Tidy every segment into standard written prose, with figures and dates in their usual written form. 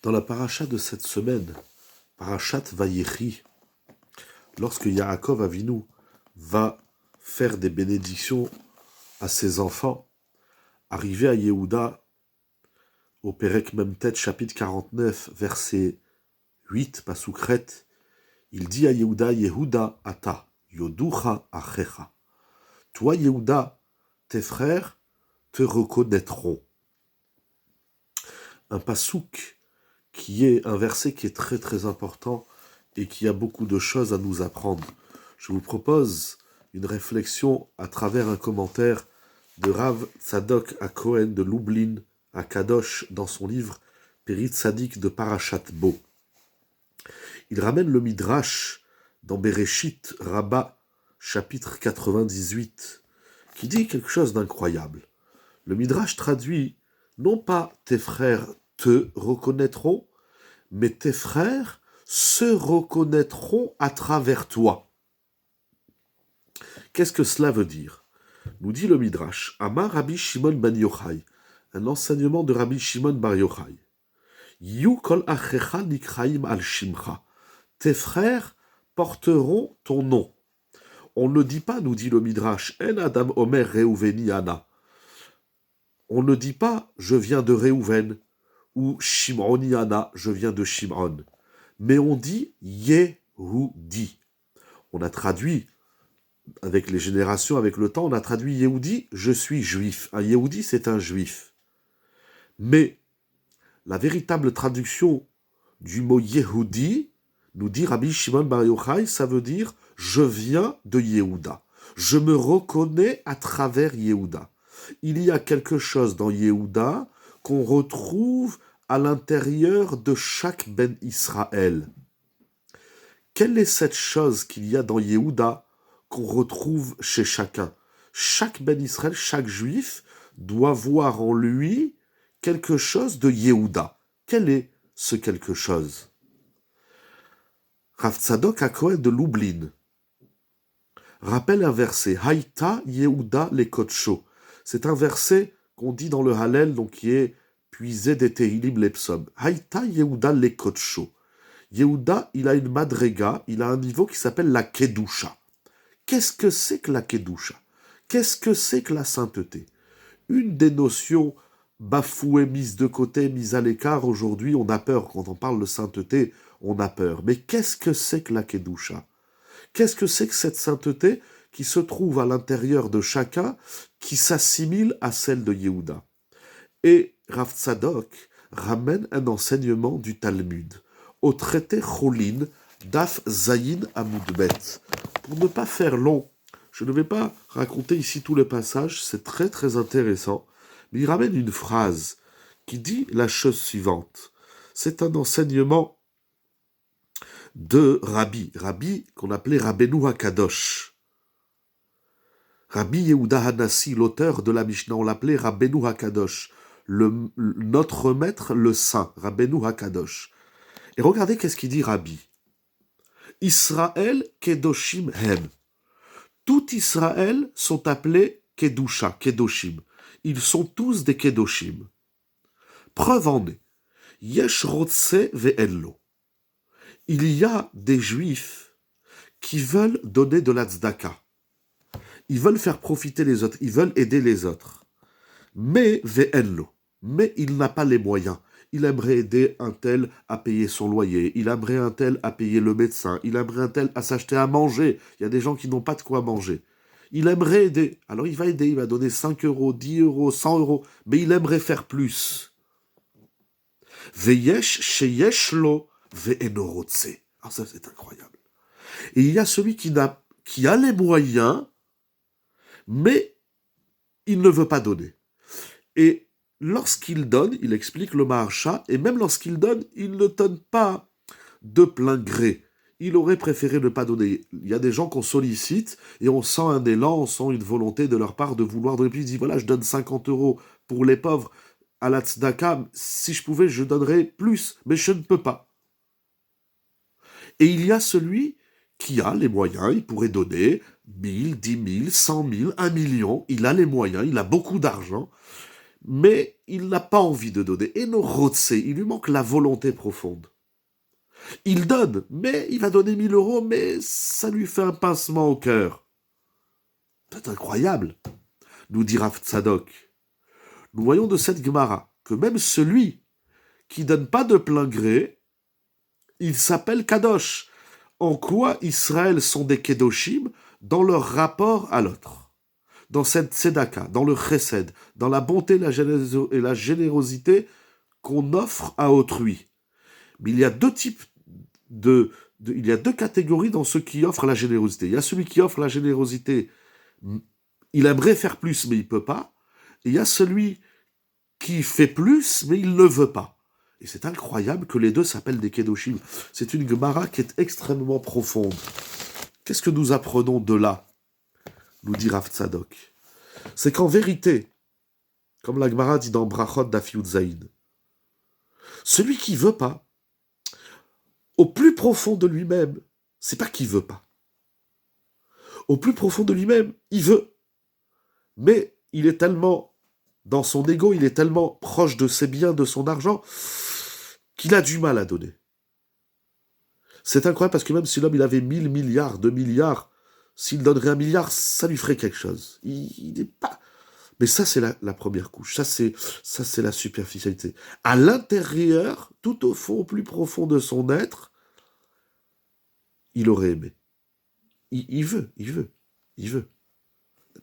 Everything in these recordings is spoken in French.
Dans la paracha de cette semaine, parachat Vayechi, lorsque Yaakov Avinu va faire des bénédictions à ses enfants, arrivé à Yehuda, au Perek Memtet, chapitre 49, verset 8, Pasukret, il dit à Yehuda, Yehuda ata, yoducha achecha. Toi, Yehuda, tes frères te reconnaîtront. Un pasouk qui est un verset qui est très très important et qui a beaucoup de choses à nous apprendre. Je vous propose une réflexion à travers un commentaire de Rav Tzadok HaKohen de Lublin à Kadosh dans son livre Périt Tzadik de Parashat Bo. Il ramène le Midrash dans Bereshit Rabbah, chapitre 98, qui dit quelque chose d'incroyable. Le Midrash traduit non pas tes frères te reconnaîtront, mais tes frères se reconnaîtront à travers toi. Qu'est-ce que cela veut dire? Nous dit le Midrash, Amar Rabbi Shimon ben Yochai, un enseignement de Rabbi Shimon bar Yochai. Yu kol achecha nikraim al shimcha. Tes frères porteront ton nom. On ne dit pas, nous dit le Midrash, En Adam Omer Reuveni Ana. On ne dit pas, je viens de Reuven, ou Shimroni Ana, je viens de Shimron. Mais on dit Yehudi. On a traduit, avec les générations, avec le temps, on a traduit Yehudi, je suis juif. Un Yehudi, c'est un juif. Mais la véritable traduction du mot Yehudi, nous dit Rabbi Shimon bar Yochai, ça veut dire je viens de Yehuda. Je me reconnais à travers Yehuda. Il y a quelque chose dans Yehuda qu'on retrouve à l'intérieur de chaque Ben Israël. Quelle est cette chose qu'il y a dans Yehuda qu'on retrouve chez chacun? Chaque Ben Israël, chaque juif doit voir en lui quelque chose de Yehuda. Quel est ce quelque chose? Rav Tzadok HaKohen de Lublin rappelle un verset, Haïta Yehuda lekotsho. C'est un verset qu'on dit dans le Hallel, donc qui est puisé des Tehillim les psaumes. Haïta Yehuda lekotsho. Yehuda, il a une madrega, il a un niveau qui s'appelle la Kedusha. Qu'est-ce que c'est que la Kedusha? Qu'est-ce que c'est que la sainteté? Une des notions bafouées, mises de côté, mises à l'écart, aujourd'hui, on a peur. Quand on parle de sainteté, on a peur. Mais qu'est-ce que c'est que la Kedusha? Qu'est-ce que c'est que cette sainteté qui se trouve à l'intérieur de chacun, qui s'assimile à celle de Yehuda? Et Rav Tzadok ramène un enseignement du Talmud au traité Cholin Daf Zayin Amoudbet. Pour ne pas faire long, je ne vais pas raconter ici tout le passage, c'est très très intéressant, mais il ramène une phrase qui dit la chose suivante. C'est un enseignement de Rabbi qu'on appelait Rabbeinu HaKadosh. Rabbi Yehuda Hanassi, l'auteur de la Mishnah, on l'appelait Rabbeinu HaKadosh, notre maître le saint, Rabbeinu HaKadosh. Et regardez qu'est-ce qu'il dit Rabbi. Israël Kedoshim Hem. Tout Israël sont appelés Kedusha, Kedoshim. Ils sont tous des Kedoshim. Preuve en est. Yesh Rotse ve'ello. Il y a des Juifs qui veulent donner de la tzedaka. Ils veulent faire profiter les autres, ils veulent aider les autres. Mais ve'ello. Mais il n'a pas les moyens. Il aimerait aider un tel à payer son loyer, il aimerait un tel à payer le médecin, il aimerait un tel à s'acheter à manger. Il y a des gens qui n'ont pas de quoi manger. Il aimerait aider, alors il va aider, il va donner 5 euros, 10 euros, 100 euros, mais il aimerait faire plus. Veyesh sheyesh lo ve'enorotse. Alors ça c'est incroyable. Et il y a celui qui a les moyens, mais il ne veut pas donner. Et lorsqu'il donne, il explique le Maharsha, et même lorsqu'il donne, il ne donne pas de plein gré. Il aurait préféré ne pas donner. Il y a des gens qu'on sollicite, et on sent un élan, on sent une volonté de leur part de vouloir donner. Puis il dit, voilà, je donne 50 euros pour les pauvres à la tzedaka, si je pouvais, je donnerais plus, mais je ne peux pas. Et il y a celui qui a les moyens, il pourrait donner 1000, 10 000, 100 000, 1 million, il a les moyens, il a beaucoup d'argent, mais il n'a pas envie de donner. Et no rotse, il lui manque la volonté profonde. Il donne, mais il va donner 1 000 euros, mais ça lui fait un pincement au cœur. C'est incroyable, nous dit Rav Tzadok. Nous voyons de cette Gemara que même celui qui donne pas de plein gré, il s'appelle Kadosh. En quoi Israël sont des Kedoshim? Dans leur rapport à l'autre. Dans cette tzedaka, dans le chesed, dans la bonté et la générosité qu'on offre à autrui. Mais il y a deux types il y a 2 catégories dans ceux qui offrent la générosité. Il y a celui qui offre la générosité, il aimerait faire plus, mais il peut pas. Et il y a celui qui fait plus, mais il ne veut pas. Et c'est incroyable que les deux s'appellent des Kedoshim. C'est une Gemara qui est extrêmement profonde. Qu'est-ce que nous apprenons de là, nous dit Rav Tzadok? C'est qu'en vérité, comme la Gemara dit dans Brachot Daf Yud Zayin, celui qui veut pas, au plus profond de lui-même, c'est pas qu'il veut pas. Au plus profond de lui-même, il veut. Mais il est tellement, dans son ego, il est tellement proche de ses biens, de son argent, qu'il a du mal à donner. C'est incroyable parce que même si l'homme il avait 1000 milliards, 2 milliards, s'il donnerait 1 milliard, ça lui ferait quelque chose. Il n'est pas... Mais ça, c'est la première couche. Ça, c'est la superficialité. À l'intérieur, tout au fond, au plus profond de son être, il aurait aimé. Il veut.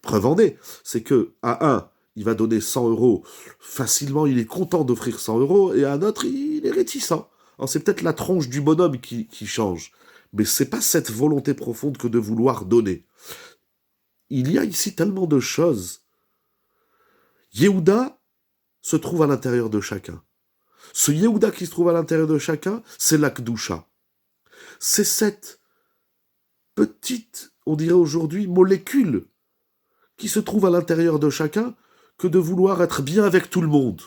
Preuve en est, c'est que à un, il va donner 100 euros facilement, il est content d'offrir 100 euros, et à un autre, il est réticent. Alors c'est peut-être la tronche du bonhomme qui change, mais c'est pas cette volonté profonde que de vouloir donner. Il y a ici tellement de choses. Yehuda se trouve à l'intérieur de chacun. Ce Yehuda qui se trouve à l'intérieur de chacun, c'est l'Akdusha. C'est cette petite, on dirait aujourd'hui, molécule qui se trouve à l'intérieur de chacun que de vouloir être bien avec tout le monde.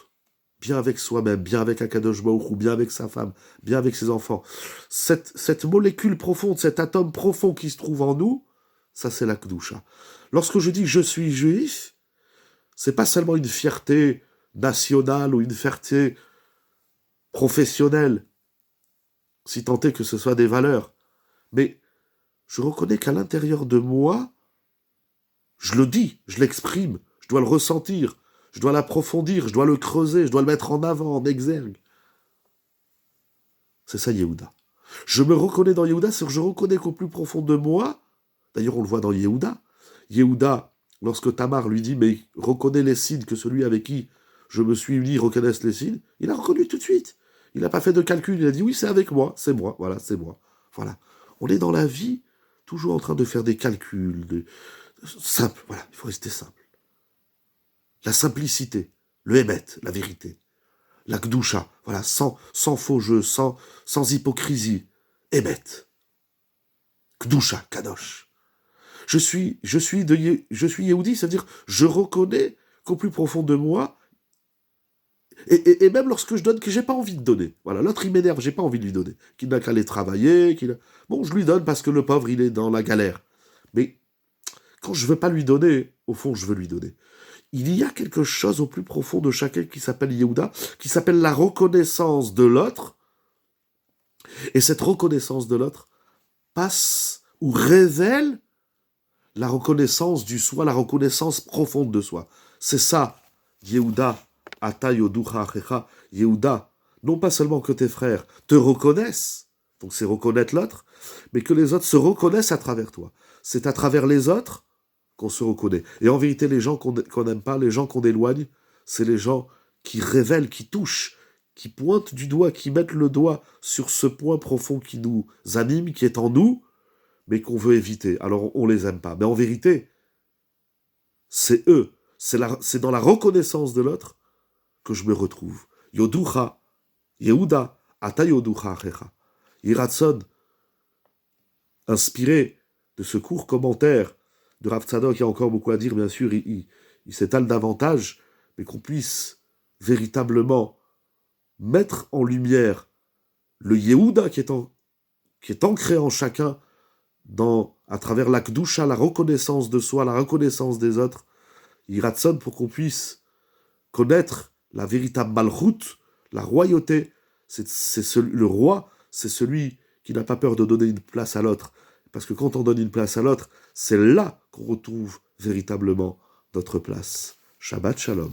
Bien avec soi-même, bien avec Akadosh Baruch Hu, bien avec sa femme, bien avec ses enfants. Cette molécule profonde, cet atome profond qui se trouve en nous, ça c'est la Kedusha. Lorsque je dis je suis juif, c'est pas seulement une fierté nationale ou une fierté professionnelle, si tant est que ce soit des valeurs, mais je reconnais qu'à l'intérieur de moi, je le dis, je l'exprime, je dois le ressentir, je dois l'approfondir, je dois le creuser, je dois le mettre en avant, en exergue. C'est ça Yehuda. Je me reconnais dans Yehuda, c'est que je reconnais qu'au plus profond de moi, d'ailleurs on le voit dans Yehuda, lorsque Tamar lui dit « mais reconnais les signes que celui avec qui je me suis uni reconnaisse les signes », il a reconnu tout de suite. Il n'a pas fait de calcul, il a dit « oui, c'est avec moi, c'est moi, voilà, c'est moi ». Voilà. On est dans la vie toujours en train de faire des calculs, simple, voilà, il faut rester simple. La simplicité, le émet, la vérité. La gdusha, voilà, sans faux jeu, sans hypocrisie. Émet. Gdusha, kadosh. Je suis Yehudi, c'est-à-dire je reconnais qu'au plus profond de moi, et même lorsque je donne, que j'ai pas envie de donner. Voilà, l'autre il m'énerve, j'ai pas envie de lui donner. Qu'il n'a qu'à aller travailler, bon, je lui donne parce que le pauvre il est dans la galère. Mais quand je veux pas lui donner, au fond je veux lui donner. Il y a quelque chose au plus profond de chacun qui s'appelle Yehuda, qui s'appelle la reconnaissance de l'autre. Et cette reconnaissance de l'autre passe ou révèle la reconnaissance du soi, la reconnaissance profonde de soi. C'est ça, Yehuda, Ata Yoducha Achecha, Yehuda. Non pas seulement que tes frères te reconnaissent, donc c'est reconnaître l'autre, mais que les autres se reconnaissent à travers toi. C'est à travers les autres qu'on se reconnaît. Et en vérité, les gens qu'on n'aime pas, les gens qu'on éloigne, c'est les gens qui révèlent, qui touchent, qui pointent du doigt, qui mettent le doigt sur ce point profond qui nous anime, qui est en nous, mais qu'on veut éviter. Alors on les aime pas. Mais en vérité, c'est eux, c'est dans la reconnaissance de l'autre que je me retrouve. Yoducha, Yehuda, Ata Yoducha Achecha. Yiratson, inspiré de ce court commentaire de Rav Tzadok, il y a encore beaucoup à dire, bien sûr, il s'étale davantage, mais qu'on puisse véritablement mettre en lumière le Yehuda qui est ancré en chacun, à travers la Kedusha, la reconnaissance de soi, la reconnaissance des autres, Yiratson, pour qu'on puisse connaître la véritable malchoute, la royauté. Le roi, c'est celui qui n'a pas peur de donner une place à l'autre. Parce que quand on donne une place à l'autre, c'est là qu'on retrouve véritablement notre place. Shabbat Shalom.